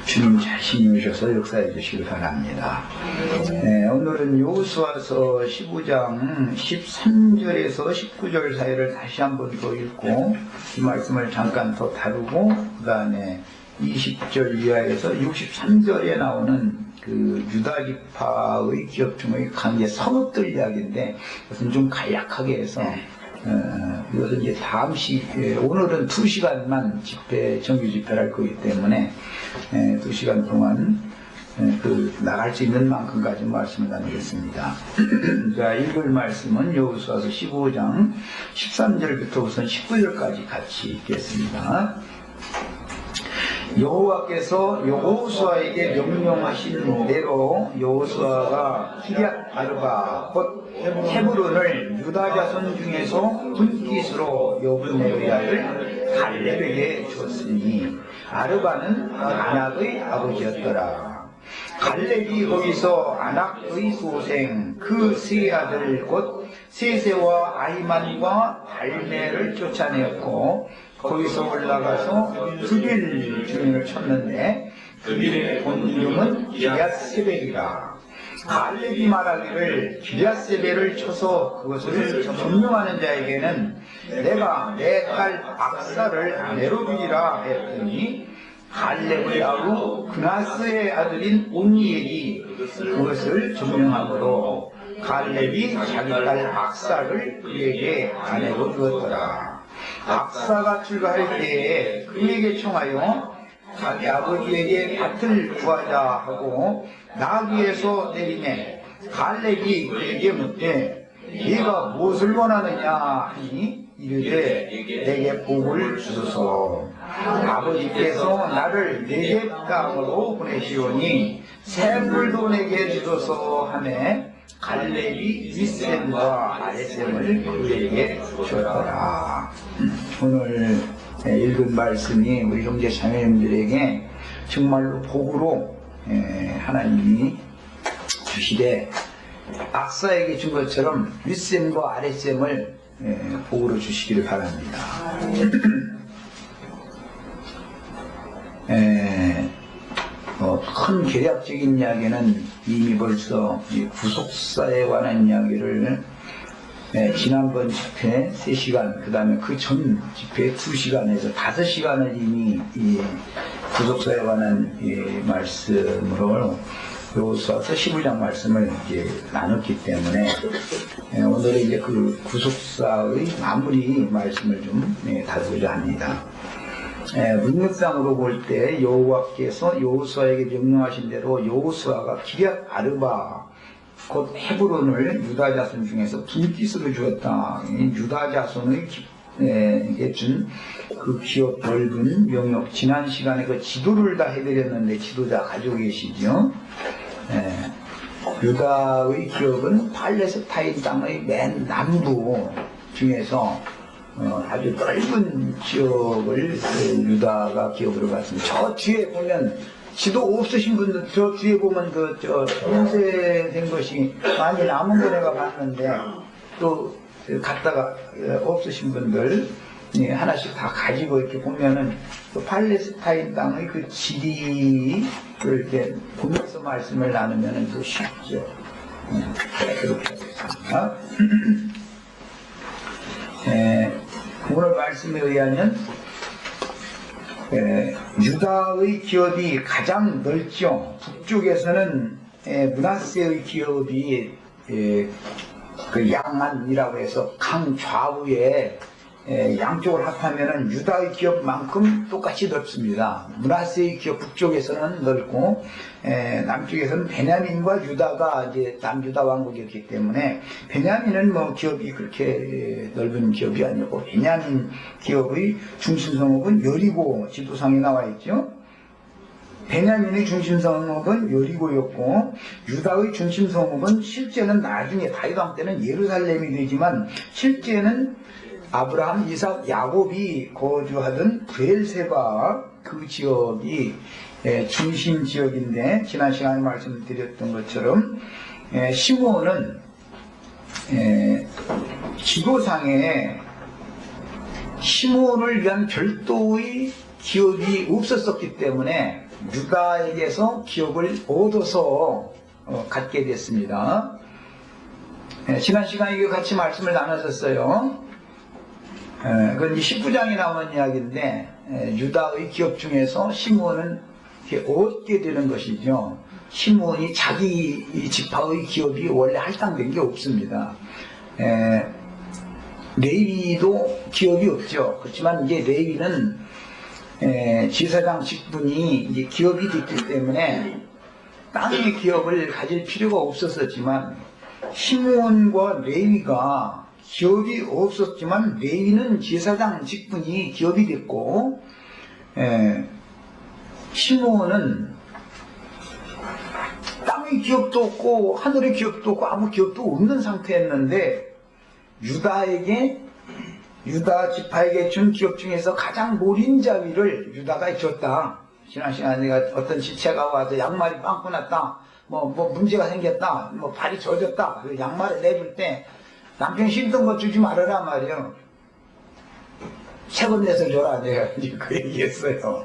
주님 자신이 오셔서 역사해 주시길 바랍니다. 오늘은 여호수아서 15장 13절에서 19절 사이를 다시 한번 더 읽고 이 말씀을 잠깐 더 다루고 그 다음에 20절 이하에서 63절에 나오는 그 유다지파의 기업중의 관계 성읍들 이야기인데 이것은 좀 간략하게 해서 이것은 이제 다음 오늘은 2시간만 정규 집회를 할 거기 때문에 2시간 동안 나갈 수 있는 만큼까지 말씀을 나누겠습니다. 자, 읽을 말씀은 여호수아서 15장 13절부터 우선 19절까지 같이 읽겠습니다. 여호와께서 여호수아에게 명령하신 대로 여호수아가 기럇 아르바 곧 헤브론을 유다 자손 중에서 분깃으로 여분의 아들 갈렙에게 줬으니 아르바는 아낙의 아버지였더라. 갈렙이 거기서 아낙의 소생 그 세 아들 곧 세세와 아히만과 달메를 쫓아내었고 거기서 올라가서 그빌 주민을 쳤는데 그빌의 본명은 기럇세벨이라. 갈렙이 말하기를 기럇세벨을 쳐서 그것을 점령하는 자에게는 내가 내 딸 악사를 아내로 주리라 했더니 갈렙의 아우 그나스의 아들인 온니엘이 그것을 점령함으로 갈렙이 자기 딸 악사를 그에게 아내로 주었더라. 악사가 출가할 때에 그에게 청하여 자기 아버지에게 밭을 구하자 하고 나귀에서 내리매 갈렙이 그에게 묻되 네가 무엇을 원하느냐 하니 이르되 내게 복을 주소서. 아버지께서 나를 네겝 땅으로 보내시오니 샘물도 내게 주소서 하매 갈렙이 윗샘과 아랫샘을 그에게 주었더라. 오늘 읽은 말씀이 우리 형제 자매님들에게 정말로 복으로 하나님이 주시되 악사에게 준 것처럼 윗샘과 아랫샘을 복으로 주시기를 바랍니다. 큰 개략적인 이야기는 이미 벌써 구속사에 관한 이야기를 지난번 집회 3시간, 그 다음에 그 전 집회 2시간에서 5시간을 이미 이 구속사에 관한 말씀으로 여호수아서 15장 말씀을 이제 나눴기 때문에 오늘은 이제 그 구속사의 마무리 말씀을 좀 다루고자 합니다. 문맥상으로 볼 때 여호와께서 여호수아에게 명령하신 대로 여호수아가 기럇 아르바 곧 헤브론을 유다 자손 중에서 분깃으로 주었다. 유다 자손에게 준 그 기업 넓은 명령, 지난 시간에 그 지도를 다 해드렸는데 지도자 가지고 계시죠. 유다의 기업은 팔레스타인 땅의 맨 남부 중에서 아주 넓은 지역을 유다가 기업으로 갔습니다. 저 뒤에 보면 지도 없으신 분들 저 뒤에 보면 형세된 것이 많이 남은 거 내가 봤는데 또 갔다가 없으신 분들 하나씩 다 가지고 이렇게 보면은 또 팔레스타인 땅의 그 지리를 이렇게 보면서 말씀을 나누면은 또 쉽죠. 그렇게 하겠습니다. 오늘 말씀에 의하면 유다의 기업이 가장 넓죠. 북쪽에서는 므낫세의 기업이 그 양안이라고 해서 강 좌우에 양쪽을 합하면은 유다의 기업만큼 똑같이 넓습니다. 므낫세의 기업 북쪽에서는 넓고 남쪽에서는 베냐민과 유다가 이제 남유다 왕국이었기 때문에 베냐민은 뭐 기업이 그렇게 넓은 기업이 아니고 베냐민 기업의 중심 성읍은 여리고 지도상에 나와 있죠. 베냐민의 중심 성읍은 여리고였고 유다의 중심 성읍은 실제는 나중에 다윗 왕 때는 예루살렘이 되지만 실제는 아브라함, 이삭, 야곱이 거주하던 브엘세바 그 지역이 중심 지역인데 지난 시간에 말씀드렸던 것처럼 시므온은 지도상에 시므온을 위한 별도의 기업이 없었었기 때문에 유다에게서 기업을 얻어서 갖게 됐습니다. 지난 시간에 이거 같이 말씀을 나눴었어요. 그건 19장에 나오는 이야기인데 유다의 기업 중에서 시므온은 얻게 되는 것이죠. 시므온이 자기 지파의 기업이 원래 할당된 게 없습니다. 레위도 기업이 없죠. 그렇지만 이제 레위는 제사장 직분이 이제 기업이 됐기 때문에 땅의 기업을 가질 필요가 없었지만 시므온과 레위가 기업이 없었지만 레위는 제사장 직분이 기업이 됐고 시므온은 땅의 기업도 없고 하늘의 기업도 없고 아무 기업도 없는 상태였는데 유다 지파에게 준 기업 중에서 가장 노린자위를 유다가 줬다. 지난 시간에 내가 어떤 지체가 와서 양말이 빵꾸 났다, 뭐 문제가 생겼다, 뭐 발이 젖었다, 그 양말을 내줄 때 남편이 신던 거 주지 말아라 말이요. 새 것 내서 줘라, 내가 이제 그 얘기했어요.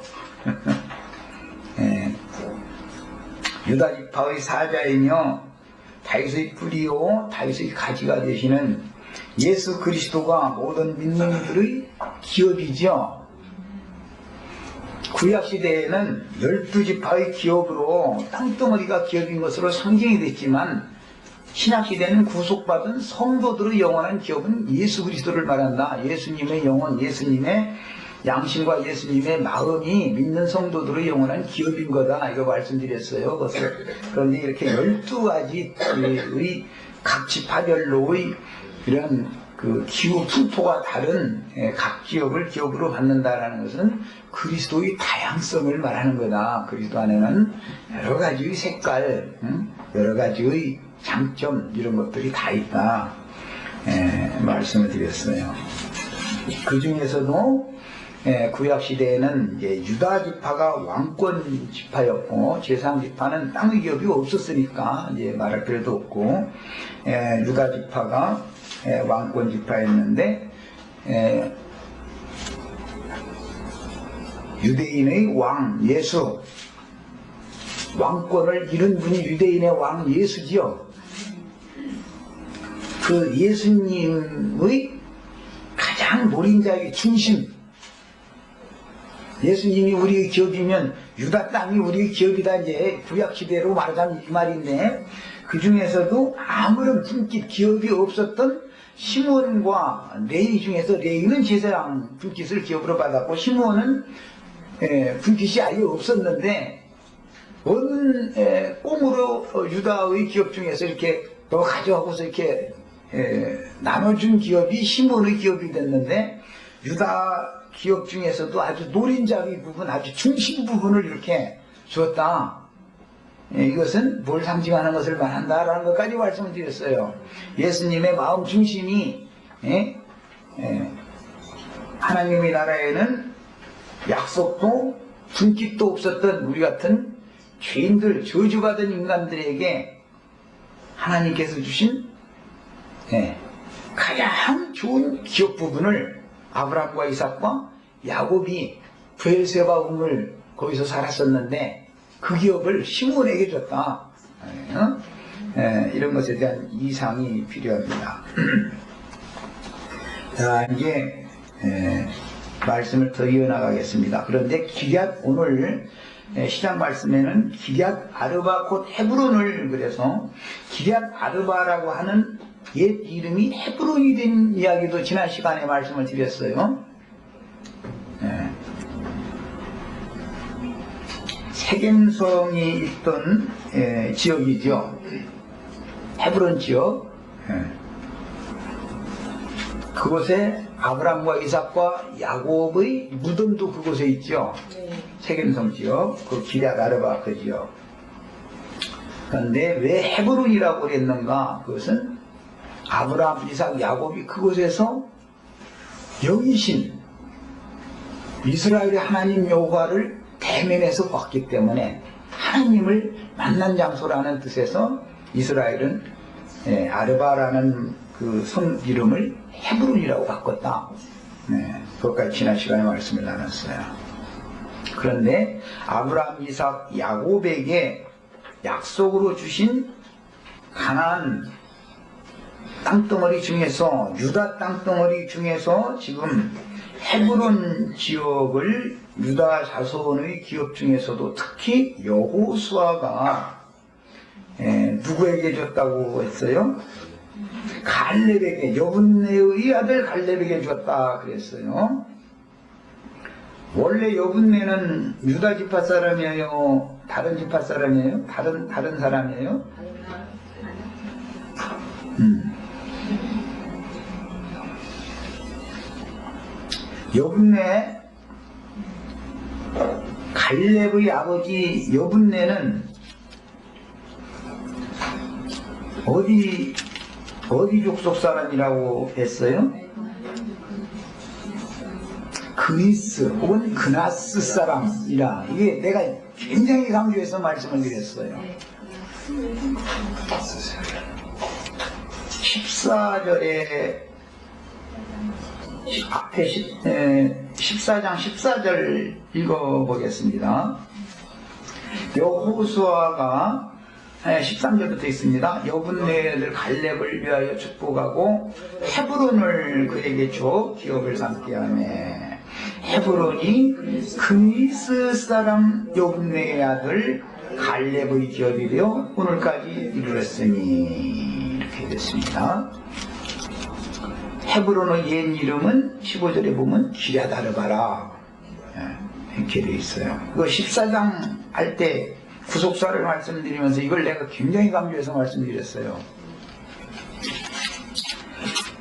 유다 지파의 사자이며 다윗의 뿌리요 다윗의 가지가 되시는 예수 그리스도가 모든 믿는 이들의 기업이죠. 구약시대에는 12지파의 기업으로 땅덩어리가 기업인 것으로 상징이 됐지만 신약시대는 구속받은 성도들의 영원한 기업은 예수 그리스도를 말한다. 예수님의 영혼, 예수님의 양심과 예수님의 마음이 믿는 성도들의 영원한 기업인 거다. 이거 말씀드렸어요. 그런데 이렇게 12가지의 각 지파별로의 이런 그 기후 풍토가 다른 각 기업을 기업으로 받는다라는 것은 그리스도의 다양성을 말하는 거다. 그리스도 안에는 여러 가지의 색깔, 여러 가지의 장점 이런 것들이 다 있다. 말씀을 드렸어요. 그 중에서도 구약 시대에는 이제 유다 지파가 왕권 지파였고 제사장 지파는 땅의 기업이 없었으니까 이제 말할 필요도 없고 유다 지파가 왕권 지파였는데 유대인의 왕 예수 왕권을 이룬 분이 유대인의 왕 예수지요. 그 예수님의 가장 노린자의 중심, 예수님이 우리의 기업이면 유다 땅이 우리의 기업이다. 이제 구약시대로 말하자면 이 말인데 그 중에서도 아무런 분깃 기업이 없었던 시므온과 레위 중에서 레위는 제사장 분깃을 기업으로 받았고 시므온은 분깃이 아예 없었는데 어느 꽁으로 유다의 기업 중에서 이렇게 너 가져가고서 이렇게 나눠준 기업이 시므온의 기업이 됐는데 유다 기업 중에서도 아주 노린자위 부분, 아주 중심 부분을 이렇게 주었다. 이것은 뭘 상징하는 것을 말한다라는 것까지 말씀을 드렸어요. 예수님의 마음 중심이 하나님의 나라에는 약속도 분깃도 없었던 우리 같은 죄인들, 저주받은 인간들에게 하나님께서 주신 가장 좋은 기업 부분을 아브라함과 이삭과 야곱이 브엘세바 우물 거기서 살았었는데 그 기업을 시므온에게 줬다. 이런 것에 대한 이상이 필요합니다. 자, 이제 말씀을 더 이어나가겠습니다. 그런데 오늘 시작 말씀에는 기럇 아르바 곧 헤브론을 그래서 기럇 아르바라고 하는 옛 이름이 헤브론이 된 이야기도 지난 시간에 말씀을 드렸어요. 세겜성이 있던 지역이죠. 헤브론 지역. 그곳에 아브라함과 이삭과 야곱의 무덤도 그곳에 있죠. 세겜성 지역, 그 기럇 아르바 그 지역. 그런데 왜 헤브론이라고 그랬는가? 그것은 아브라함, 이삭, 야곱이 그곳에서 영이신 이스라엘의 하나님 여호와를 대면해서 봤기 때문에 하나님을 만난 장소라는 뜻에서 이스라엘은 아르바라는 그 성 이름을 헤브론이라고 바꿨다. 그것까지 지난 시간에 말씀을 나눴어요. 그런데 아브라함, 이삭, 야곱에게 약속으로 주신 가나안 땅덩어리 중에서, 유다 땅덩어리 중에서 지금 헤브론 지역을 유다 자손의 기업 중에서도 특히 여호수아가 누구에게 줬다고 했어요? 갈렙에게, 여분네의 아들 갈렙에게 줬다 그랬어요. 원래 여분네는 유다 지파 사람이에요? 다른 지파 사람이에요? 다른 사람이에요? 여분네, 갈렙의 아버지 여분네는 어디 족속 사람이라고 했어요? 그리스 혹은 그나스 사람이라. 이게 내가 굉장히 강조해서 말씀을 드렸어요. 14절에 앞에 14장 14절 읽어보겠습니다. 여호수아가 13절부터 있습니다. 여분네들 갈렙을 위하여 축복하고 헤브론을 그에게 줘 기업을 삼게 하매 헤브론이 그니스 사람 여분네의 아들 갈렙의 기업이 되어 오늘까지 이르렀으니, 이렇게 됐습니다. 헤브론의 옛 이름은 15절에 보면 기랴다르바라 이렇게 되어 있어요. 그 14장 할 때 구속사를 말씀드리면서 이걸 내가 굉장히 강조해서 말씀드렸어요.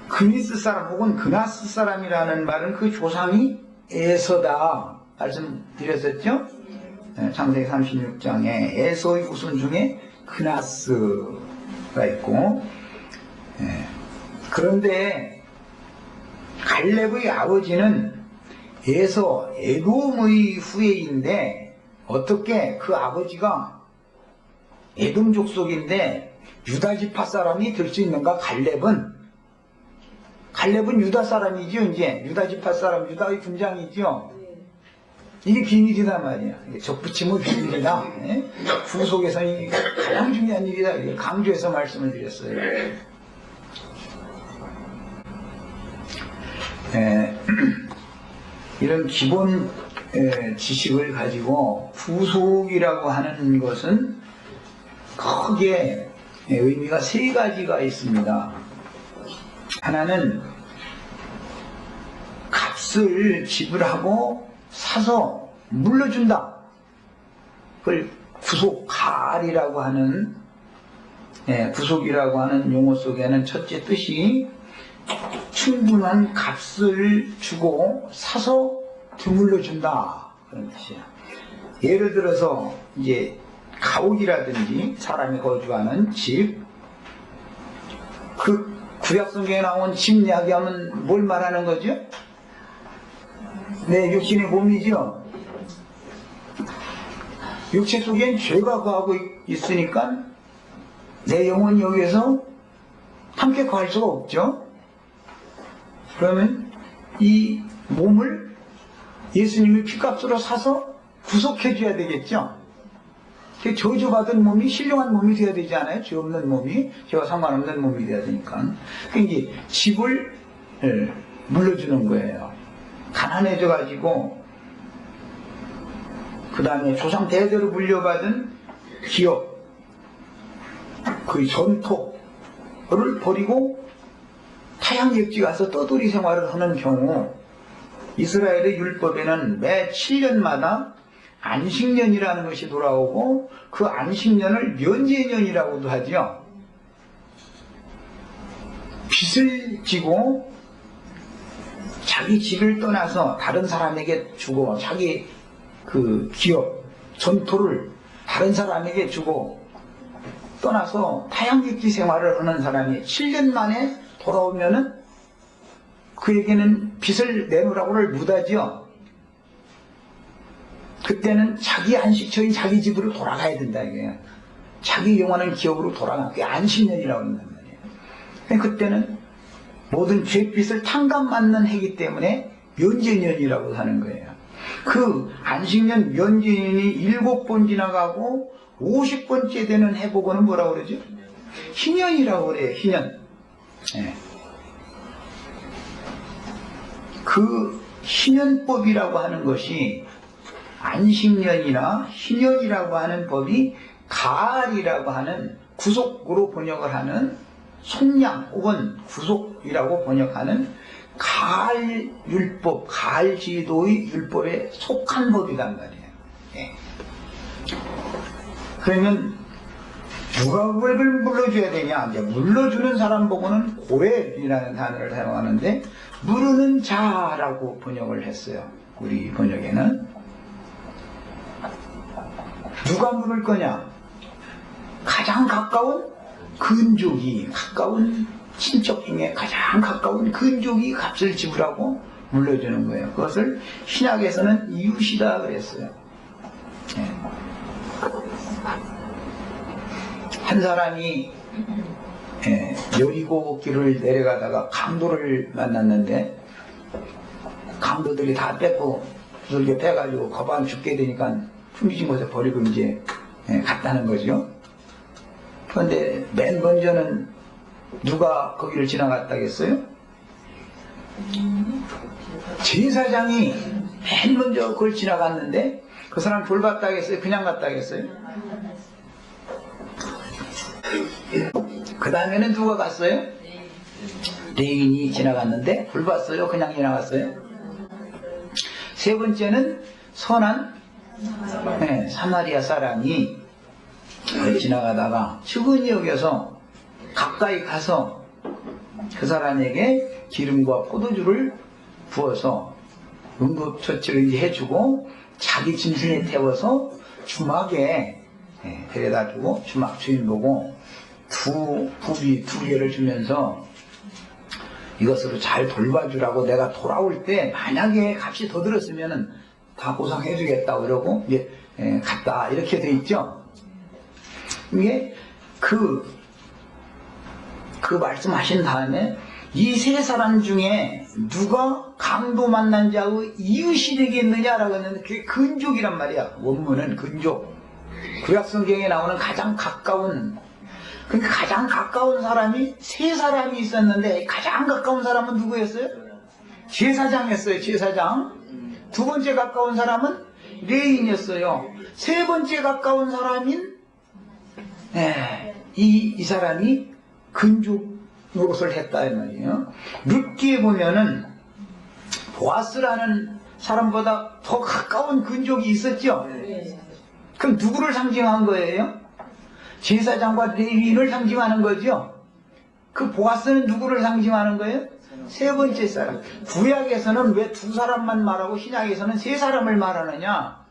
그니스 사람 혹은 그나스 사람이라는 말은 그 조상이 에서다 말씀드렸었죠. 창세기 36장에 에서의 후손 중에 그나스가 있고, 그런데 갈렙의 아버지는 에서 에돔의 후예인데, 어떻게 그 아버지가 에돔 족속인데 유다 지파 사람이 될 수 있는가? 갈렙은 유다 사람이죠. 이제 유다 지파 사람, 유다의 군장이죠. 이게 비밀이단 말이야. 적붙이면 비밀이다. 후속에서는 가장 중요한 일이다. 강조해서 말씀을 드렸어요. 이런 기본 지식을 가지고 후속이라고 하는 것은 크게 의미가 세 가지가 있습니다. 하나는 값을 지불하고 사서 물려준다. 그걸 구속갈이라고 하는, 구속이라고 하는 용어 속에는 첫째 뜻이 충분한 값을 주고 사서 드물러 준다, 그런 뜻이야. 예를 들어서 이제 가옥이라든지 사람이 거주하는 집, 그 구약성경에 나온 집 이야기하면 뭘 말하는 거죠? 내 육신의 몸이죠. 육체 속엔 죄가 거하고 있으니까 내 영혼이 여기에서 함께 거할 수가 없죠. 그러면 이 몸을 예수님이 피값으로 사서 구속해줘야 되겠죠. 저주받은 몸이 신령한 몸이 되어야 되지 않아요? 죄 없는 몸이, 죄와 상관없는 몸이 되어야 되니까. 그러니까 집을 물려주는 거예요. 가난해져가지고, 그 다음에 조상 대대로 물려받은 기업, 그 전토를 버리고 타향역지 가서 떠돌이 생활을 하는 경우, 이스라엘의 율법에는 매 7년마다 안식년이라는 것이 돌아오고, 그 안식년을 면제년이라고도 하죠. 빚을 지고 자기 집을 떠나서 다른 사람에게 주고, 자기 그 기업, 전토를 다른 사람에게 주고 떠나서 타향객지 생활을 하는 사람이 7년 만에 돌아오면은 그에게는 빚을 내놓으라고를 못하죠. 그때는 자기 안식처인 자기 집으로 돌아가야 된다, 이게. 자기 영원한 기업으로 돌아가. 그게 안식년이라고 한단 말이에요. 그때는 모든 죄빚을 탕감받는 해기 때문에 면제년이라고 하는 거예요. 그 안식년 면제인이 7번 지나가고 50번째 되는 해보고는 뭐라고 그러죠? 희년이라고 그래요. 희년. 예. 그 희년법이라고 하는 것이 안식년이나 희년이라고 하는 법이 가알이라고 하는 구속으로 번역을 하는 속량 혹은 구속이라고 번역하는 가알율법, 가알지도의 율법에 속한 법이란 말이에요. 예. 그러면 누가 그걸 물러줘야 되냐? 이제 물러주는 사람 보고는 고엘이라는 단어를 사용하는데 물으는 자라고 번역을 했어요. 우리 번역에는. 누가 물을 거냐? 가장 가까운 근족이, 가까운 친척 중에 가장 가까운 근족이 값을 지불하고 물려주는 거예요. 그것을 신약에서는 이웃이다 그랬어요. 네. 한 사람이 여리고 길을 내려가다가 강도를 만났는데 강도들이 다 뺏고 두들겨 패가지고 거반 죽게 되니까 숨기신 곳에 버리고 이제 갔다는 거죠. 그런데 맨 먼저는 누가 거기를 지나갔다겠어요? 제사장이 맨 먼저 그걸 지나갔는데 그 사람 돌봤다겠어요? 그냥 갔다겠어요? 그 다음에는 누가 갔어요? 레인이 지나갔는데 돌봤어요? 그냥 지나갔어요? 세 번째는 선한 사마리아 사람이 지나가다가 측은히 여겨서 가까이 가서 그 사람에게 기름과 포도주를 부어서 응급처치를 해주고 자기 짐승에 태워서 주막에 데려다 주고 주막 주인 보고 부비 2개를 주면서 이것으로 잘 돌봐주라고 내가 돌아올 때 만약에 값이 더 들었으면은 다 보상해주겠다 그러고 이제 갔다 이렇게 돼 있죠. 이게 그 말씀하신 다음에 이 세 사람 중에 누가 강도 만난 자의 이웃이 되겠느냐라고 했는데 그게 근족이란 말이야. 원문은 근족. 구약성경에 나오는 가장 가까운, 그러니까 가장 가까운 사람이 세 사람이 있었는데 가장 가까운 사람은 누구였어요? 제사장이었어요. 제사장. 두 번째 가까운 사람은 레인이었어요. 세 번째 가까운 사람인 이 사람이 근족 노릇을 했다 이 말이에요. 룻기에 보면은 보아스라는 사람보다 더 가까운 근족이 있었죠. 그럼 누구를 상징한 거예요? 제사장과 레위인을 상징하는 거죠. 그 보아스는 누구를 상징하는 거예요? 세 번째 사람. 구약에서는 왜 두 사람만 말하고 신약에서는 세 사람을 말하느냐?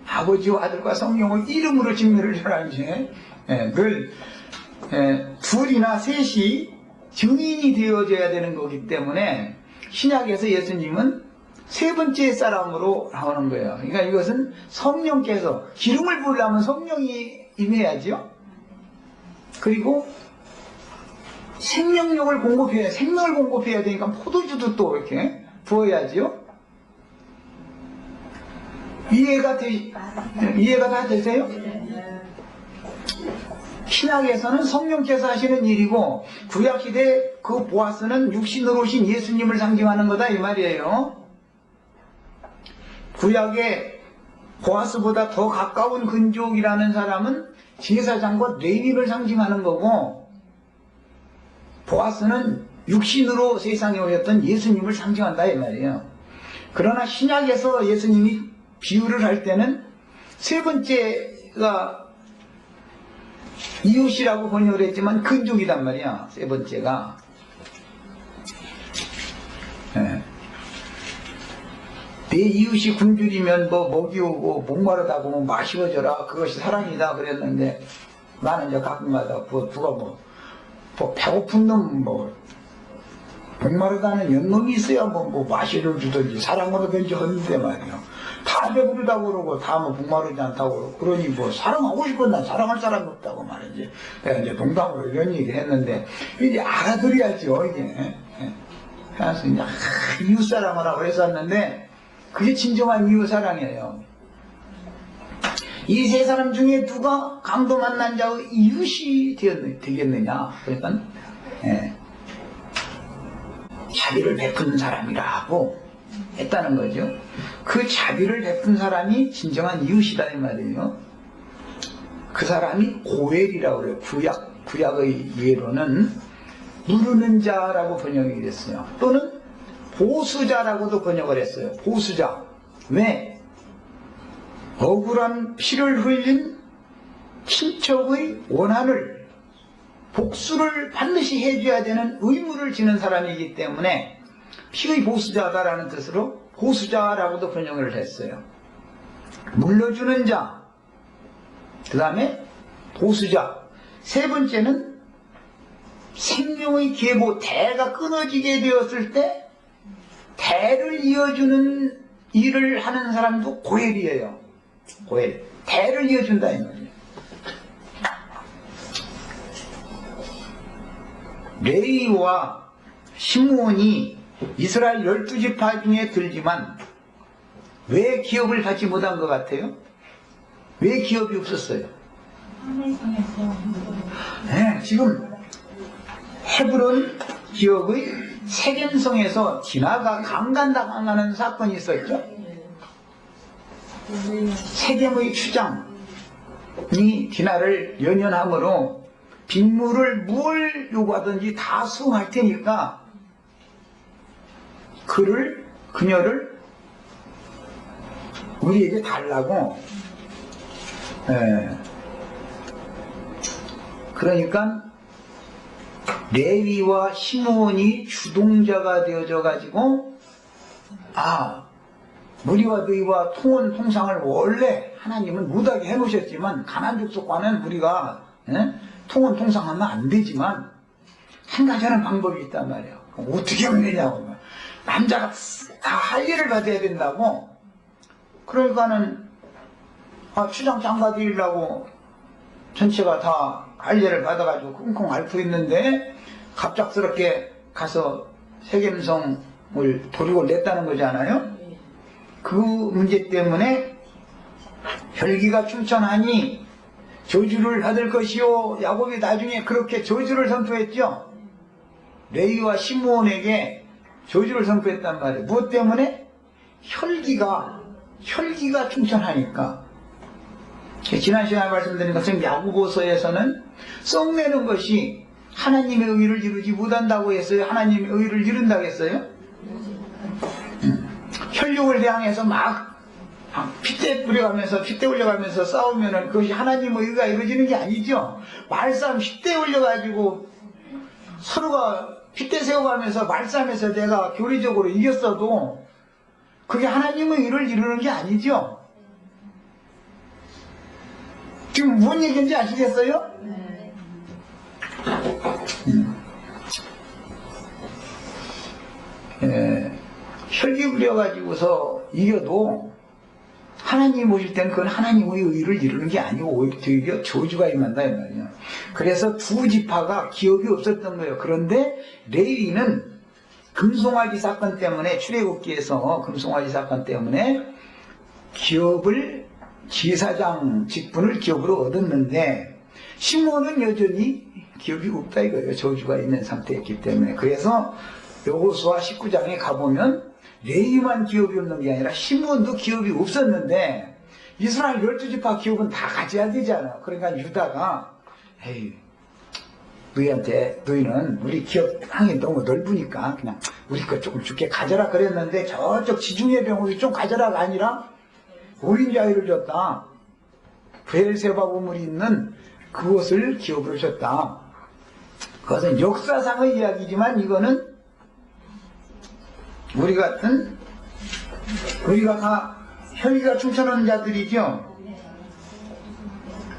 아버지와 아들과 성령을 이름으로 직면을 전하지. 늘 둘이나 셋이 증인이 되어져야 되는 거기 때문에 신약에서 예수님은 세 번째 사람으로 나오는 거예요. 그러니까 이것은 성령께서 기름을 부으려면 성령이 임해야죠. 그리고 생명을 공급해야 되니까 포도주도 또 이렇게 부어야죠. 이해가 다 되세요? 신약에서는 성령께서 하시는 일이고 구약시대 그 보아스는 육신으로 오신 예수님을 상징하는 거다 이 말이에요. 구약의 보아스보다 더 가까운 근족이라는 사람은 제사장과 레위인을 상징하는 거고 보아스는 육신으로 세상에 오셨던 예수님을 상징한다 이 말이에요. 그러나 신약에서 예수님이 비유를 할 때는 세 번째가 이웃이라고 번역을 했지만 근족이단 말이야. 세 번째가 내 이웃이 굶주리면 뭐 먹이오고 목마르다고 뭐 마시어줘라 그것이 사랑이다 그랬는데 나는 이제 가끔마다 누가 뭐 배고픈 놈 목마르다는 연놈이 있어야 뭐 마시를 주든지 사랑으로 든지 하는데 말이야. 다 배부르다고 그러고 다 뭐 목마르지 않다고 그러고 그러니 뭐 사랑하고 싶은 난 사랑할 사람이 없다고 말이지. 내가 이제 농담으로 이런 얘기를 했는데 이제 알아들어야죠 이게. 그래서 이제 이웃사랑을 하고 했었는데 그게 진정한 이웃사랑이에요. 이 세 사람 중에 누가 강도 만난 자의 이웃이 되겠느냐. 그러니까 자비를 베푸는 사람이라고 했다는 거죠. 그 자비를 베푼 사람이 진정한 이웃이다 이 말이에요. 그 사람이 고엘이라고 그래요. 구약의 예로는 누르는 자라고 번역이 됐어요. 또는 보수자라고도 번역을 했어요. 보수자. 왜? 억울한 피를 흘린 친척의 원한을, 복수를 반드시 해줘야 되는 의무를 지는 사람이기 때문에 피의 보수자다라는 뜻으로 보수자라고도 번역을 했어요. 물러주는 자, 그 다음에 보수자. 세 번째는 생명의 계보, 대가 끊어지게 되었을 때 대를 이어주는 일을 하는 사람도 고엘이에요. 고엘. 대를 이어준다 이 말이에요. 레위와 시므온이 이스라엘 12지파 중에 들지만 왜 기업을 받지 못한 것 같아요? 왜 기업이 없었어요? 네, 지금 헤브론 지역의 세겜성에서 디나가 강간당하는 사건이 있었죠. 세겜의 추장이 디나를 연연함으로 빗물을 뭘 요구하든지 다 수용할 테니까 그녀를 우리에게 달라고. 그러니까 레위와 시므온이 주동자가 되어져 가지고 우리와 너희와 통혼 통상을 원래 하나님은 못하게 해놓으셨지만 가나안 족속과는 우리가 통혼 통상하면 안 되지만 한 가지 하는 방법이 있단 말이에요. 어떻게 하면 되냐고. 남자가 다 할 일을 받아야 된다고. 그러니까는 추장 장가 드리려고 전체가 다 할 일을 받아가지고 쿵쿵 앓고 있는데 갑작스럽게 가서 세겜성을 도리고 냈다는 거잖아요. 그 문제 때문에 혈기가 충천하니 저주를 받을 것이요. 야곱이 나중에 그렇게 저주를 선포했죠. 레위와 시므온에게 저주를 선포했단 말이에요. 무엇 때문에? 혈기가 충천하니까. 지난 시간에 말씀드린 것처럼 야고보서에서는 썩내는 것이 하나님의 의를 이루지 못한다고 했어요? 하나님의 의를 이룬다고 했어요? 혈육을 대항해서 막 핏대 올려가면서 싸우면은 그것이 하나님의 의가 이루어지는 게 아니죠. 말싸움 핏대 올려가지고 서로가 핏대 세워가면서 말싸움에서 내가 교리적으로 이겼어도 그게 하나님의 의를 이루는 게 아니죠. 지금 뭔 얘기인지 아시겠어요? 혈기 부려가지고서 이겨도 하나님 오실 때는 그건 하나님의 의를 이루는 게 아니고 오히려 저주가 임한다 이 말이에요. 그래서 두 지파가 기업이 없었던 거예요. 그런데 레위는 금송아지 사건 때문에, 출애굽기에서 금송아지 사건 때문에 기업을, 제사장 직분을 기업으로 얻었는데 시므온은 여전히 기업이 없다 이거예요. 저주가 있는 상태였기 때문에. 그래서 여호수아 19장에 가보면 레위만 기업이 없는 게 아니라 시므온도 기업이 없었는데 이스라엘 12지파 기업은 다 가져야 되잖아. 그러니까 유다가 너희는 우리 기업 땅이 너무 넓으니까 그냥 우리 거 조금 줄게 가져라 그랬는데 저쪽 지중해 병으로 좀 가져라가 아니라 어린 자유를 줬다. 브엘세바 우물이 있는 그곳을 기업으로 줬다. 그것은 역사상의 이야기지만 이거는 우리가 다 혈기가 충천하는 자들이죠.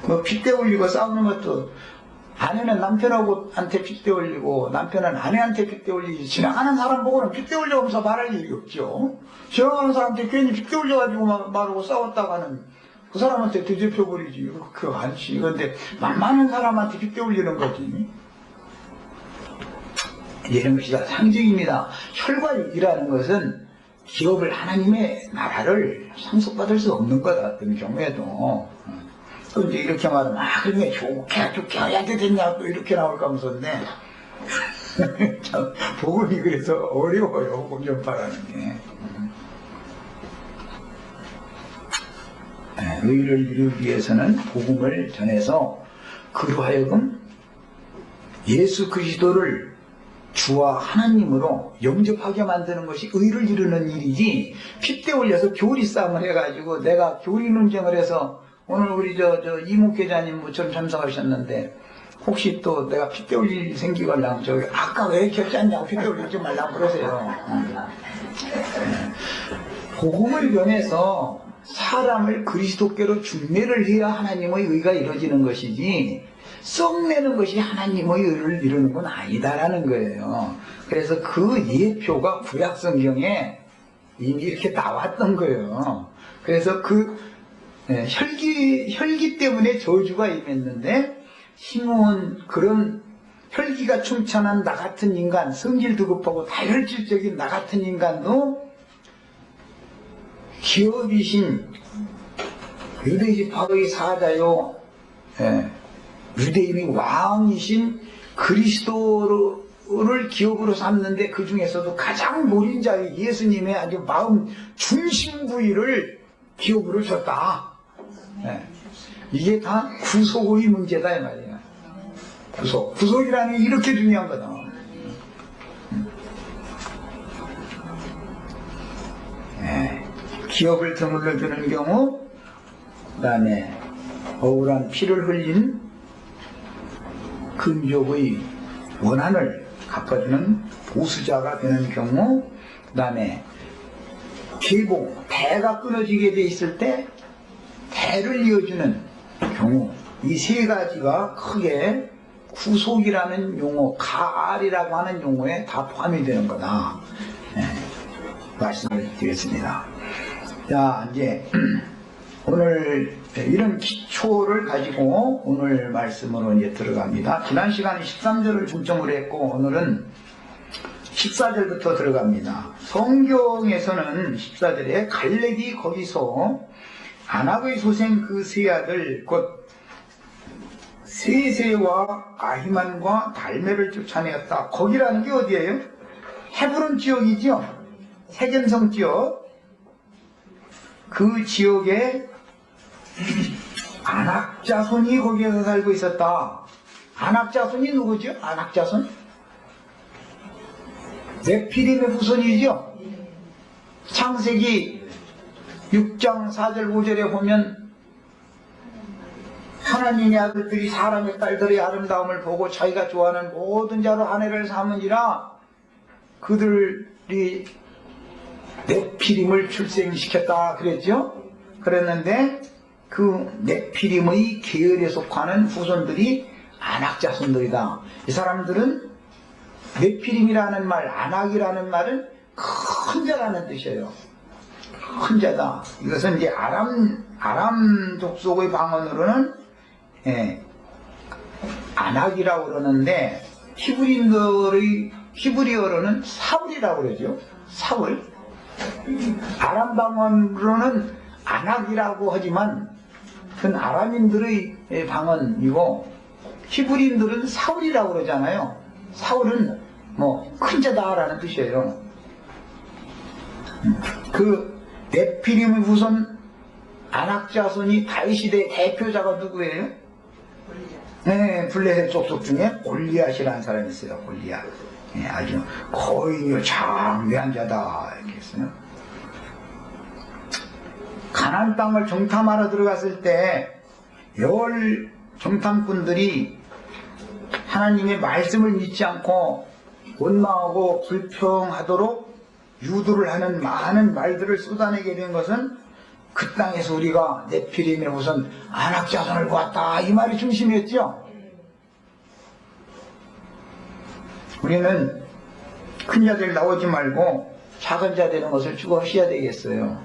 뭐 핏대 올리고 싸우는 것도 아내는 남편한테 핏대 올리고 남편은 아내한테 핏대 올리지 지나가는 사람 보고는 핏대 올려면서 말할 일이 없죠. 지나가는 사람한테 괜히 핏대 올려가지고 말하고 싸웠다고 하는 그 사람한테 뒤집혀버리지. 그거 아니지. 그런데 만만한 사람한테 핏대 올리는 거지. 이런 것이 다 상징입니다. 혈과 육이라는 것은 기업을 하나님의 나라를 상속받을 수 없는 것 같은 경우에도 또 이제 이렇게 말하면 그러면 좋게 해야 되겠냐 또 이렇게 나올까 무섭네. 참 복음이 그래서 어려워요. 복음 전파라는 게. 의를 이루기 위해서는 복음을 전해서 그로 하여금 예수 그리스도를 주와 하나님으로 영접하게 만드는 것이 의를 이루는 일이지, 핏대 올려서 교리 싸움을 해가지고 내가 교리 논쟁을 해서 오늘 우리 이목회장님 모처럼 참석하셨는데 혹시 또 내가 핏대 올릴 생기걸랑 아까 왜 이렇게 했지 않냐고 핏대 올리지 말라고 그러세요. 복음을 변해서 사람을 그리스도께로 중매를 해야 하나님의 의가 이루어지는 것이지 썩내는 것이 하나님의 의를 이루는 건 아니다라는 거예요. 그래서 그 예표가 구약 성경에 이미 이렇게 나왔던 거예요. 그래서 그 혈기 때문에 저주가 임했는데 시몬 그런 혈기가 충천한 나 같은 인간, 성질도 급하고 다혈질적인 나 같은 인간도 기업이신 유대지파의 사자요, 유대인의 왕이신 그리스도를 기업으로 삼는데 그 중에서도 가장 노린자의 예수님의 아주 마음 중심 부위를 기업으로 줬다. 이게 다 구속의 문제다 이 말이야. 구속이라는 게 이렇게 중요한 거다. 기업을 드물러 주는 경우, 그 다음에 억울한 피를 흘린 금족의 원한을 갚아주는 보수자가 되는 경우, 그 다음에 계복, 대가 끊어지게 돼 있을 때 대를 이어주는 경우, 이 세 가지가 크게 구속이라는 용어, 가알이라고 하는 용어에 다 포함이 되는 거다. 말씀을 드렸습니다. 자, 이제 오늘 이런 기초를 가지고 오늘 말씀으로 이제 들어갑니다. 지난 시간에 13절을 중점으로 했고 오늘은 14절부터 들어갑니다. 성경에서는 14절에 갈렙이 거기서 아낙의 소생 그 세 아들 곧 세세와 아히만과 달메를 쫓아내었다. 거기라는 게 어디예요? 헤브론 지역이죠. 세겜성 지역. 그 지역에 아낙 자손이 거기에서 살고 있었다. 아낙 자손이 누구죠? 아낙 자손? 네피림의 후손이죠. 창세기 6장 4절 5절에 보면 하나님의 아들들이 사람의 딸들의 아름다움을 보고 자기가 좋아하는 모든 자로 아내를 삼으니라 그들이 네피림을 출생시켰다 그랬죠. 그랬는데 그 네피림의 계열에 속하는 후손들이 아낙 자손들이다. 이 사람들은 네피림이라는 말, 아낙이라는 말은 큰 자라는 뜻이에요. 큰 자다. 이것은 이제 아람 족속의 방언으로는 아낙이라고 그러는데 히브리어로는 사울이라고 그러죠. 사울. 아람 방언으로는 아낙이라고 하지만 그건 아람인들의 방언이고 히브리인들은 사울이라고 그러잖아요. 사울은 뭐 큰 자다라는 뜻이에요. 그 네피림의 후손 아낙 자손이 다윗시대의 대표자가 누구예요? 블레셋 족속 중에 골리앗이라는 사람이 있어요. 골리앗. 아주 거의 장대한 자다 이렇게 했어요. 가나안 땅을 정탐하러 들어갔을 때 열 정탐꾼들이 하나님의 말씀을 믿지 않고 원망하고 불평하도록 유도를 하는 많은 말들을 쏟아내게 된 것은 그 땅에서 우리가 네피림의 후손 아낙 자손을 보았다 이 말이 중심이었죠. 우리는 큰 자들 나오지 말고 작은 자 되는 것을 추구하셔야 되겠어요.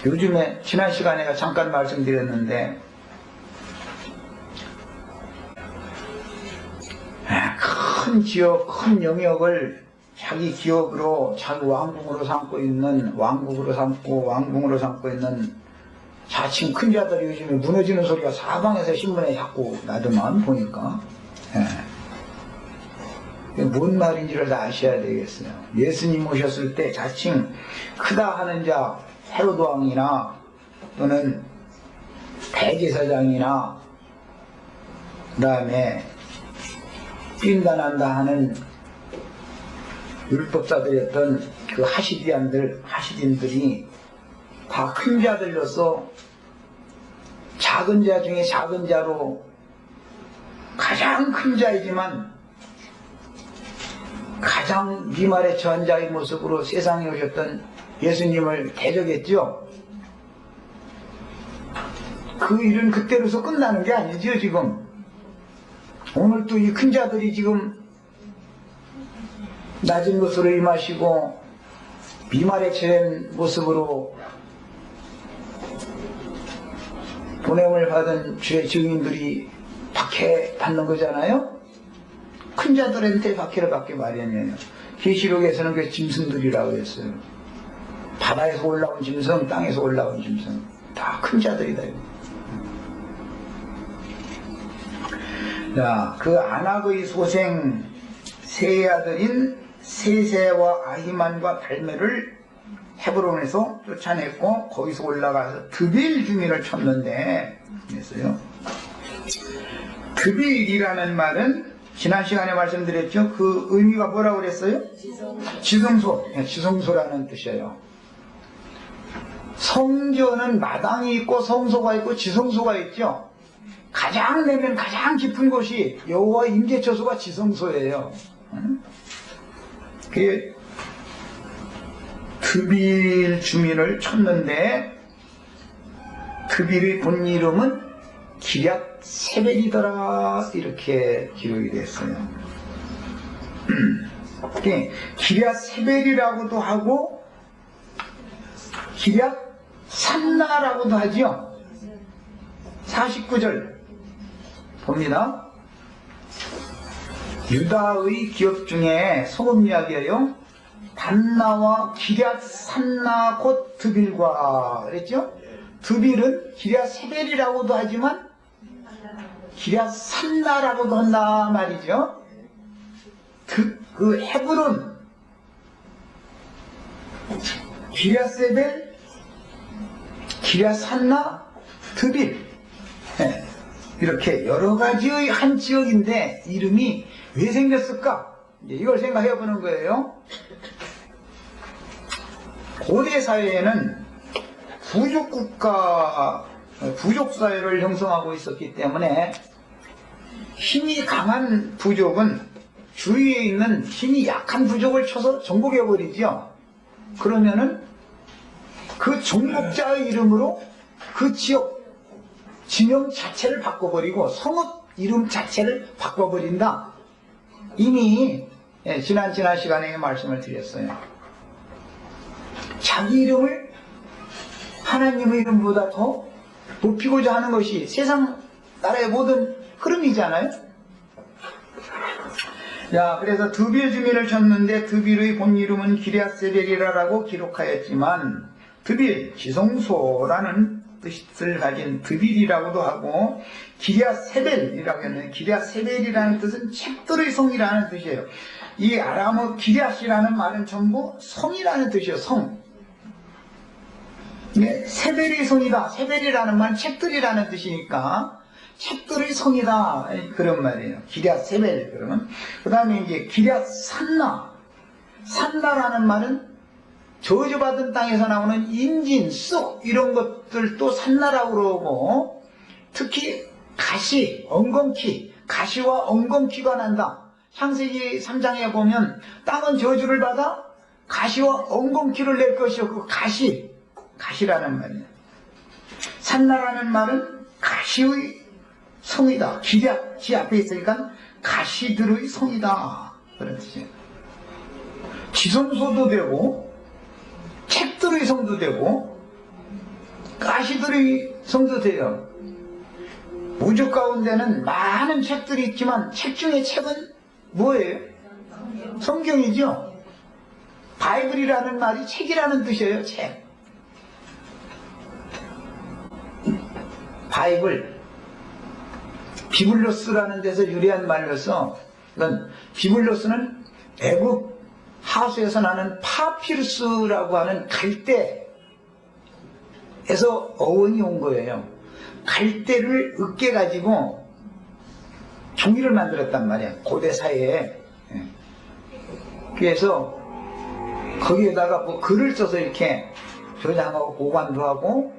요즘에 지난 시간에 내가 잠깐 말씀드렸는데 큰 지역, 큰 영역을 자기 기업으로 자기 왕궁으로 삼고 있는 왕궁으로 삼고 있는 자칭 큰 자들이 요즘에 무너지는 소리가 사방에서 신문에 자꾸 나더만 보니까. 뭔 말인지를 다 아셔야 되겠어요. 예수님 오셨을 때 자칭 크다 하는 자 헤로드 왕이나 또는 대제사장이나 그 다음에 뛴다난다 하는 율법사들이었던 그 하시딘들이 다 큰 자들로서 작은 자 중에 작은 자로 가장 큰 자이지만 가장 미말에 처한 자의 모습으로 세상에 오셨던 예수님을 대적했죠. 그 일은 그때로서 끝나는 게 아니죠. 지금 오늘 또 이 큰 자들이 지금 낮은 것으로 임하시고 미말에 처한 모습으로 보냄을 받은 주의 증인들이 박해받는 거잖아요. 큰 자들한테 박해를 받게 마련이에요. 계시록에서는 그 짐승들이라고 했어요. 바다에서 올라온 짐승, 땅에서 올라온 짐승, 다 큰 자들이다. 자, 그 아낙의 소생 세 아들인 세세와 아히만과 달메를 헤브론에서 쫓아냈고 거기서 올라가서 드빌 주민을 쳤는데 그랬어요. 드빌이라는 말은 지난 시간에 말씀드렸죠. 그 의미가 뭐라고 그랬어요? 지성소. 지성소라는 뜻이에요. 성전은 마당이 있고 성소가 있고 지성소가 있죠. 가장 내면 가장 깊은 곳이 여호와 임재처소가 지성소예요. 그 드빌 주민을 쳤는데 드빌의 본 이름은 기럇 세벨이더라 이렇게 기록이 됐어요. 기럇 세벨이라고도 하고 기럇 산나라고도 하죠. 49절 봅니다. 유다의 기업 중에 소금 이야기예요. 단나와 기럇 산나 곧 드빌과 그랬죠. 드빌은 기럇 세벨이라고도 하지만 기럇 산나라고도 한다 말이죠. 그 헤브론, 기럇 세벨, 기럇 산나, 드빌 이렇게 여러 가지의 한 지역인데 이름이 왜 생겼을까? 이걸 생각해 보는 거예요. 고대 사회에는 부족국가, 부족사회를 형성하고 있었기 때문에 힘이 강한 부족은 주위에 있는 힘이 약한 부족을 쳐서 정복해버리죠. 그러면은 그 정복자의 이름으로 그 지역, 진영 자체를 바꿔버리고 성읍 이름 자체를 바꿔버린다. 이미 지난 시간에 말씀을 드렸어요. 자기 이름을 하나님의 이름보다 더 높이고자 하는 것이 세상 나라의 모든 흐름이잖아요. 자, 그래서 드빌 주민을 쳤는데 드빌의 본 이름은 기럇세벨이라고 기록하였지만 드빌, 지성소라는 뜻을 가진 드빌이라고도 하고 기럇세벨이라고 했는데 기럇세벨이라는 뜻은 책들의 성이라는 뜻이에요. 이 아람어 기럇이라는 말은 전부 성이라는 뜻이에요. 성. 세벨의 성이다. 세벨이라는 말은 책들이라는 뜻이니까 책들의 성이다. 그런 말이에요. 기럇세벨 그러면. 그 다음에 이제 기럇산나. 산나라는 말은 저주받은 땅에서 나오는 인진, 쑥 이런 것들도 산나라고 그러고 특히 가시, 엉겅퀴, 가시와 엉겅퀴가 난다. 창세기 3장에 보면 땅은 저주를 받아 가시와 엉겅퀴를 낼 것이요. 그 가시라는 말이에요. 산나라는 말은 가시의 성이다. 기럇이 앞에 있으니까 가시들의 성이다. 그런 뜻이에요. 지성소도 되고 책들의 성도 되고 가시들의 성도 돼요. 우주 가운데는 많은 책들이 있지만 책 중에 책은 뭐예요? 성경이죠. 바이블이라는 말이 책이라는 뜻이에요. 책. 바이블, 비블로스라는 데서 유래한 말로서, 그러니까 비블로스는 애국 하수에서 나는 파피루스라고 하는 갈대에서 어원이 온 거예요. 갈대를 으깨 가지고 종이를 만들었단 말이야, 고대 사회에. 그래서 거기에다가 뭐 글을 써서 이렇게 저장하고 보관도 하고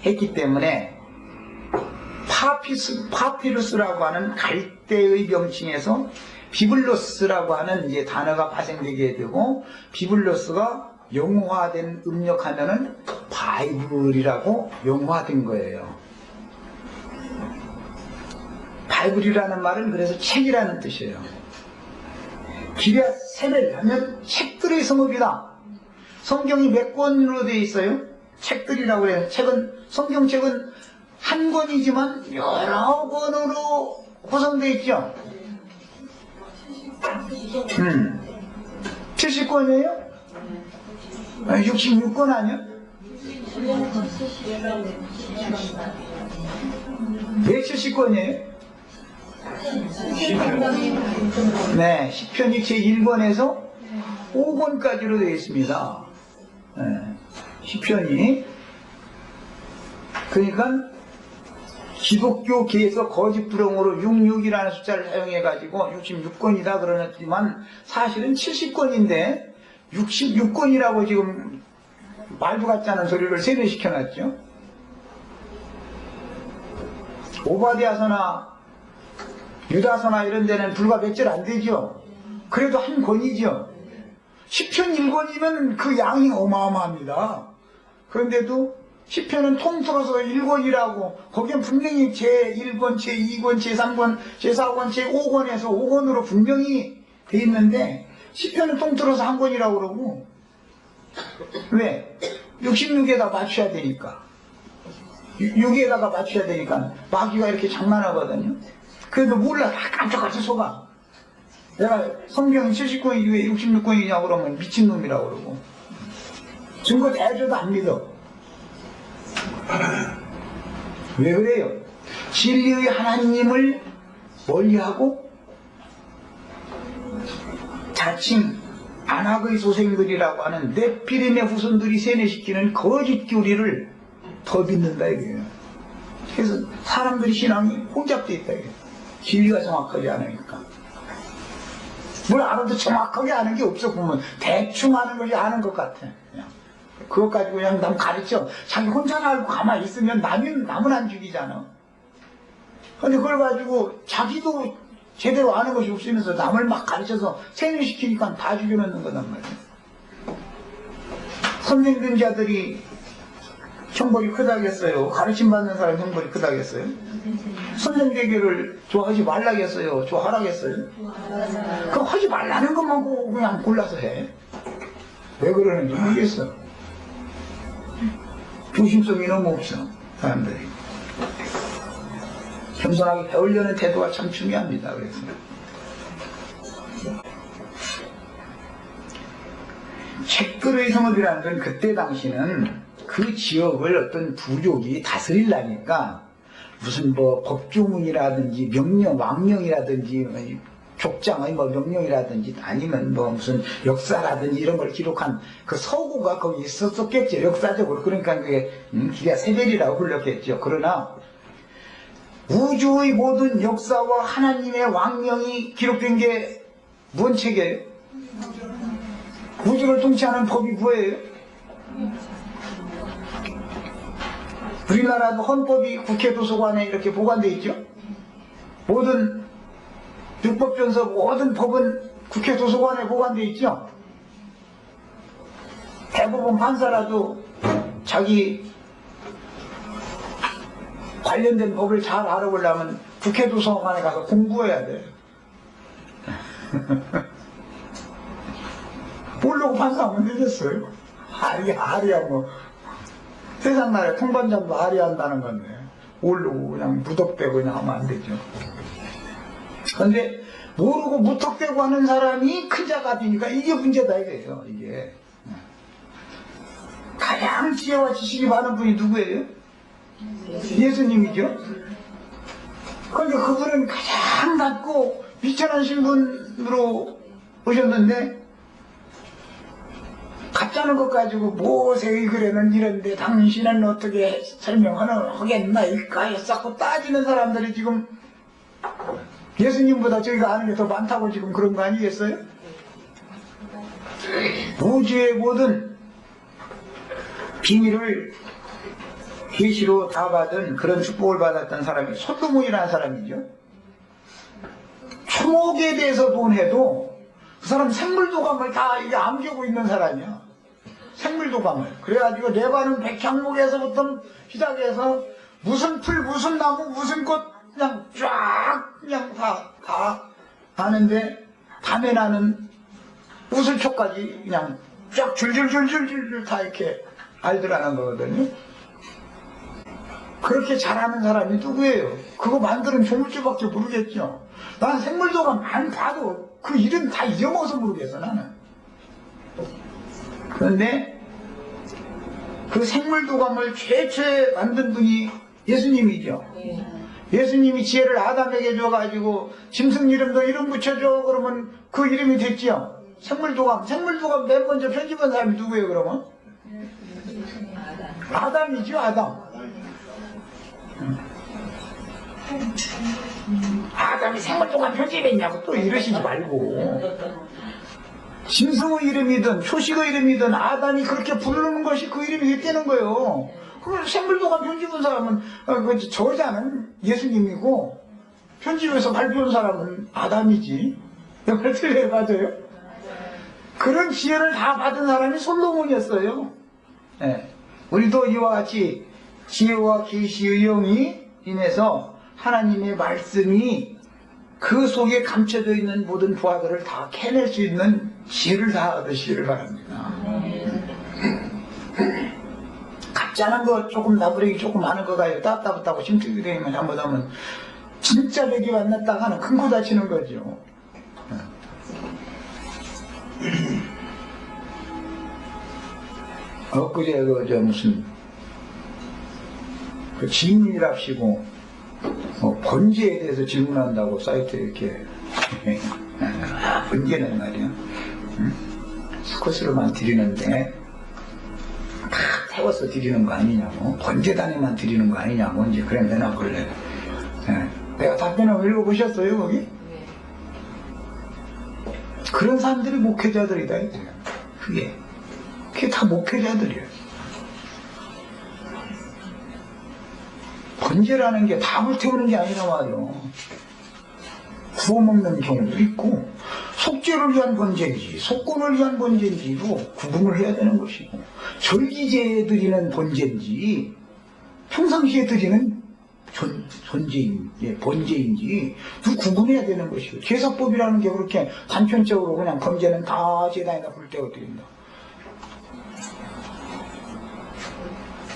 했기 때문에 파피루스라고 하는 갈대의 명칭에서 비블로스라고 하는 이제 단어가 발생되게 되고, 비블로스가 영어화된 음력하면은 바이블이라고 영어화된 거예요. 바이블이라는 말은 그래서 책이라는 뜻이에요. 기리앗 세벨 하면 책들의 성읍이다. 성경이 몇 권으로 되어 있어요? 책들이라고 해요. 성경책은 한 권이지만 여러 권으로 구성되어 있죠. 70권이에요? 66권 아니야? 왜 70권이에요? 네, 시편이 제1권에서 5권까지로 되어 있습니다. 네, 시편이. 그러니까 기독교계에서 거짓부렁으로 66이라는 숫자를 사용해가지고 66권이다 그러지만 사실은 70권인데 66권이라고 지금 말도 같지 않은 소리를 세뇌시켜놨죠. 오바댜서나 유다서나 이런 데는 불과 몇 절 안 되죠. 그래도 한 권이죠. 시편 1권이면 그 양이 어마어마합니다. 그런데도 시편은 통틀어서 1권이라고, 거기엔 분명히 제1권, 제2권, 제3권, 제4권, 제5권에서 5권으로 분명히 돼 있는데 시편은 통틀어서 한 권이라고 그러고. 왜? 66에다 맞춰야 되니까. 6에다가 맞춰야 되니까 마귀가 이렇게 장난하거든요. 그래도 몰라. 다 깜짝같이 속아. 내가 성경이 70권이 왜 66권이냐고 그러면 미친놈이라고 그러고, 증거 대줘도 안 믿어. 왜 그래요? 진리의 하나님을 멀리하고 자칭 안악의 소생들이라고 하는 네피림의 후손들이 세뇌시키는 거짓 교리를 더 믿는다 이거예요. 그래서 사람들이 신앙이 혼잡돼 있다 이거예요. 진리가 정확하지 않으니까. 뭘 알아도 정확하게 아는 게 없어. 보면 대충 아는 것이 아는 것 같아. 그냥. 그것 가지고 그냥 남 가르쳐. 자기 혼자 알고 가만히 있으면 남은 안 죽이잖아. 근데 그걸 가지고 자기도 제대로 아는 것이 없으면서 남을 막 가르쳐서 세뇌시키니까 다 죽여놓는 거단 말이야. 선생된 자들이 형벌이 크다겠어요? 가르침 받는 사람 형벌이 크다겠어요? 선생되기를 좋아하지 말라겠어요? 좋아하라겠어요? 그럼 하지 말라는 것만 보고 그냥 골라서 해. 왜 그러는지 모르겠어. 조심성이 너무 없어, 사람들이. 겸손하게 배우려는 태도가 참 중요합니다. 그래서 책들의 성읍이라는 건 그때 당시는 그 지역을 어떤 부족이 다스리려니까 무슨 뭐 법조문이라든지 명령, 왕령이라든지 족장의 뭐 명령이라든지 아니면 뭐 무슨 역사라든지 이런 걸 기록한 그 서고가 거기 있었겠죠. 역사적으로. 그러니까 그게 기리앗 세벨이라고 불렸겠죠. 그러나 우주의 모든 역사와 하나님의 왕명이 기록된 게 뭔 책이에요? 우주를 통치하는 법이 뭐예요? 우리나라도 헌법이 국회 도서관에 이렇게 보관되어 있죠. 모든 율법전서 모든 법은 국회 도서관에 보관되어 있죠. 대부분 판사라도 자기 관련된 법을 잘 알아보려면 국회 도서관에 가서 공부해야 돼. 모르고 판사하면 되겠어요? 아리야 뭐 세상 나라에 통반장도 아리한다는 건데 모르고 그냥 무덕대고 그냥 하면 안 되죠. 그런데 모르고 무턱대고 하는 사람이 큰 자가 되니까 이게 문제다 이거예요. 이게 가장 지혜와 지식이 많은 분이 누구예요? 예수님이죠. 그러니까 그분은 가장 낮고 비천하신 분으로 오셨는데 가짜는 것 가지고 모세의 글에는 이런데 당신은 어떻게 설명하겠나 일까 했었고 따지는 사람들이 지금 예수님보다 저희가 아는 게 더 많다고 지금 그런 거 아니겠어요? 우주의 모든 비밀을 계시로 다 받은 그런 축복을 받았던 사람이 솔로몬이라는 사람이죠. 초목에 대해서 논해도 그 사람 생물도감을 다 이게 암기하고 있는 사람이야. 생물도감을. 그래가지고 레바논 백향목에서부터 시작해서 무슨 풀, 무슨 나무, 무슨 꽃 그냥 쫙 그냥 다 아는데 밤에 나는 우슬초까지 그냥 쫙 줄줄줄줄줄 다 이렇게 알더라는 거거든요. 그렇게 잘하는 사람이 누구예요? 그거 만드는 조물주밖에 모르겠죠. 난 생물도감 많이 봐도 그 이름 다 잊어먹어서 모르겠어 나는. 그런데 그 생물도감을 최초에 만든 분이 예수님이죠. 예수님이 지혜를 아담에게 줘가지고 짐승 이름도 이름 붙여줘 그러면 그 이름이 됐지요. 생물도감 맨 먼저 편집한 사람이 누구예요 그러면? 아담이죠. 아담. 아담이 생물도감 편집했냐고 또 이러시지 말고 짐승의 이름이든 초식의 이름이든 아담이 그렇게 부르는 것이 그 이름이 됐다는 거예요. 그럼 생물도감 편집한 사람은 저자는 예수님이고 편집해서 발표한 사람은 아담이지. 말 틀려요? 맞아요? 그런 지혜를 다 받은 사람이 솔로몬이었어요. 네. 우리도 이와 같이 지혜와 계시의 영이 인해서 하나님의 말씀이 그 속에 감춰져 있는 모든 부하들을 다 캐낼 수 있는 지혜를 다 얻으시기를 바랍니다. 가짜는 거 조금 나부랭이 조금 많은 거 가요. 따따붙다고 심증이 되면 잘못하면 진짜 백이 만났다가는 큰 거 다치는 거죠. 엊그제 무슨 그 질문이랍시고 번제에 대해서 질문한다고 사이트에 이렇게 번제는 말이야 스코스로만 드리는데 다 태워서 드리는 거 아니냐고 번제단에만 드리는 거 아니냐고 이제 그런 데나 볼래. 내가 답변을 읽어보셨어요 거기? 그런 사람들이 목회자들이다 이제. 그게 다 목회자들이에요. 번제라는 게 밥을 태우는 게 아니라 말이요. 구워먹는 경우도 있고 속죄를 위한 번제인지 속건을 위한 번제인지도 구분을 해야 되는 것이고 절기제에 드리는 번제인지 평상시에 드리는 번제인지 그 구분해야 되는 것이고 제사법이라는 게 그렇게 단편적으로 그냥 번제는 다 제단에다 불 때가 드린다.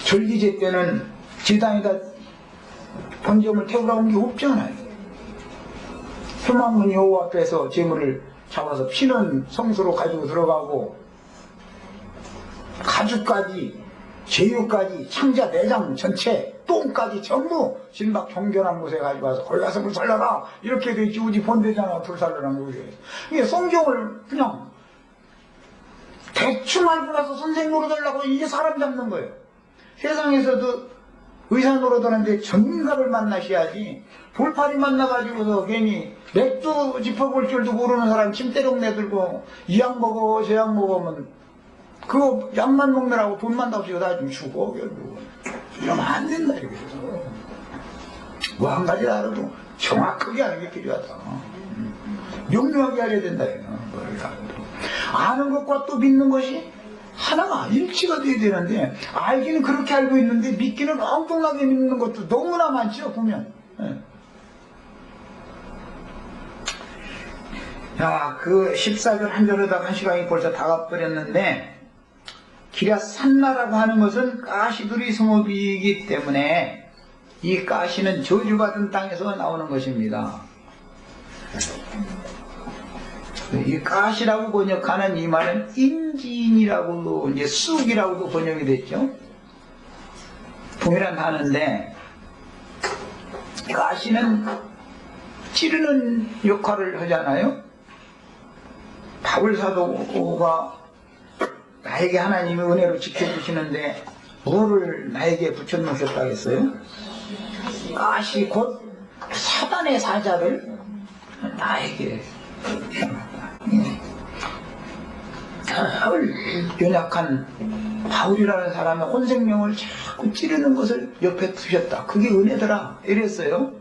절기제 때는 제단에다 번제물 태우라고 하는 게 없잖아요. 표망문 여호와 앞에서 제물을 잡아서 피는 성소로 가지고 들어가고 가죽까지 제유까지 창자 내장 전체 똥까지 전부 진박 정결한 곳에 가지고 와서 거기 가서 불 살려라 이렇게 돼 있지 어디 본대잖아 불 살려라는 거예요. 이게 성경을 그냥 대충 알고 나서 선생 노릇하려고 이게 사람 잡는 거예요. 세상에서도 의사 노릇하는데 전문가를 만나셔야지 돌팔이 만나가지고서 괜히 맥주 짚어볼 줄도 모르는 사람 침대롱 내들고 이 약 먹어 저 약 먹으면 그거 약만 먹느라고 돈만 다 없이 다 좀 주고 결국은 이러면 안 된다 이렇게 해서 뭐 한 가지 알아도 정확하게 하는 게 필요하다. 명료하게 알아야 된다 이거. 아는 것과 또 믿는 것이 하나가 일치가 돼야 되는데 알기는 그렇게 알고 있는데 믿기는 엉뚱하게 믿는 것도 너무나 많죠 보면. 자, 그 14절 한 절에다가 한 시간이 벌써 다 가버렸는데 기랴 산나라고 하는 것은 가시들이 성읍이기 때문에 이 가시는 저주받은 땅에서 나오는 것입니다. 이 가시라고 번역하는 이 말은 인진이라고도 이제 쑥이라고도 번역이 됐죠. 동일한 단어인데 가시는 찌르는 역할을 하잖아요. 바울 사도가 나에게 하나님의 은혜로 지켜주시는데 뭐를 나에게 붙여놓으셨다 했어요? 가시 곧 사단의 사자를 나에게 연약한 바울이라는 사람의 온 생명을 자꾸 찌르는 것을 옆에 두셨다. 그게 은혜더라 이랬어요.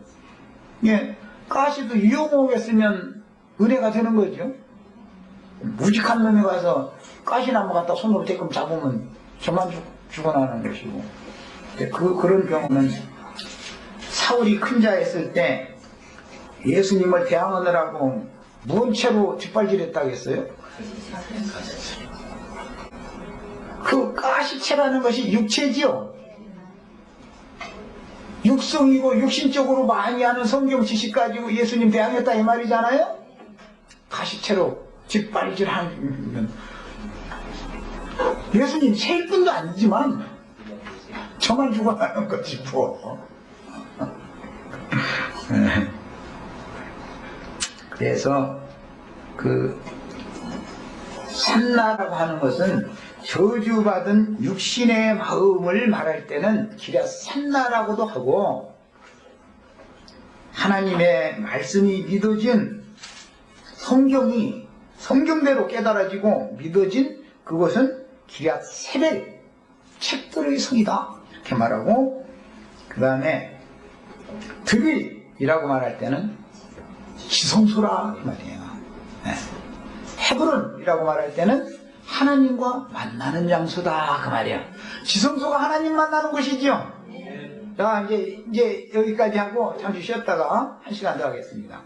예, 가시도 유용하게 쓰면 은혜가 되는 거죠. 무직한 놈이 가서 가시나무 갖다 손으로 대끔 잡으면 저만 죽어나는 것이고, 그런 경우는 사울이 큰 자였을 때 예수님을 대항하느라고 무언 채로 뒷발질했다고 했어요? 그 가시체라는 것이 육체지요. 육성이고 육신적으로 많이 하는 성경 지식 가지고 예수님 대항했다 이 말이잖아요. 가시체로 뒷발질하면 예수님 셀 분도 아니지만 저만 죽어가는 거지 뭐. 그래서 그 산나라고 하는 것은 저주받은 육신의 마음을 말할 때는 기랴 산나라고도 하고, 하나님의 말씀이 믿어진 성경이 성경대로 깨달아지고 믿어진 그것은 기랴 세벨 책들의 성이다 이렇게 말하고, 그 다음에 드빌이라고 말할 때는 지성소라 이 말이에요. 네. 헤브론이라고 말할 때는 하나님과 만나는 장소다 그 말이야. 지성소가 하나님 만나는 곳이죠. 자, 이제 여기까지 하고 잠시 쉬었다가 1시간 더 하겠습니다.